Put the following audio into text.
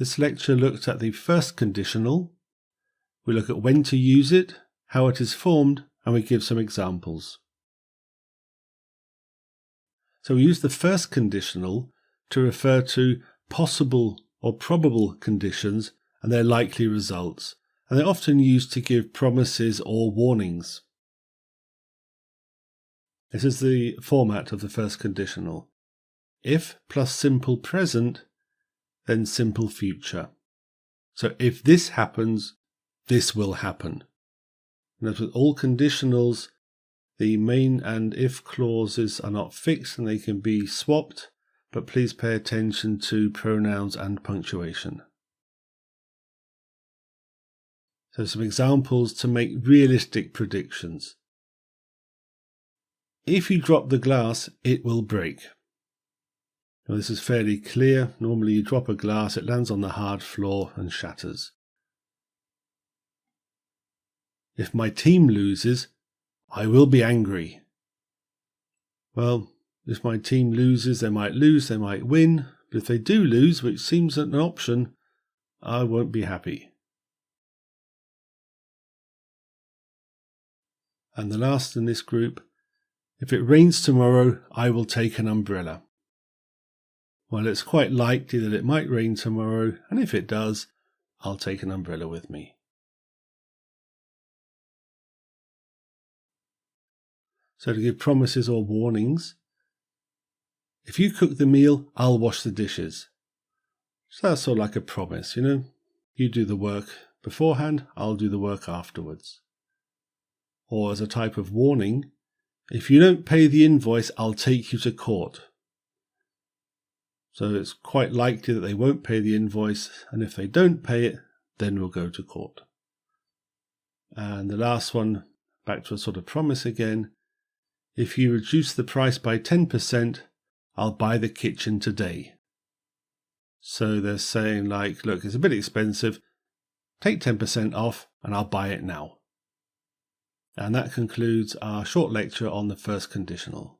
This lecture looked at the first conditional. We look at when to use it, how it is formed, and we give some examples. So we use the first conditional to refer to possible or probable conditions and their likely results, and they're often used to give promises or warnings. This is the format of the first conditional. If plus simple present, then simple future. So if this happens, this will happen. And as with all conditionals, the main and if clauses are not fixed and they can be swapped, but please pay attention to pronouns and punctuation. So some examples to make realistic predictions. If you drop the glass, it will break. Now this is fairly clear. Normally you drop a glass, it lands on the hard floor and shatters. If my team loses, I will be angry. Well, if my team loses, they might lose, they might win. But if they do lose, which seems an option, I won't be happy. And the last in this group, if it rains tomorrow, I will take an umbrella. Well, it's quite likely that it might rain tomorrow, and if it does, I'll take an umbrella with me. So to give promises or warnings, if you cook the meal, I'll wash the dishes. So that's sort of like a promise, you know. You do the work beforehand, I'll do the work afterwards. Or as a type of warning, if you don't pay the invoice, I'll take you to court. So it's quite likely that they won't pay the invoice, and if they don't pay it, then we'll go to court. And the last one, back to a sort of promise again. If you reduce the price by 10%, I'll buy the kitchen today. So they're saying like, look, it's a bit expensive. Take 10% off and I'll buy it now. And that concludes our short lecture on the first conditional.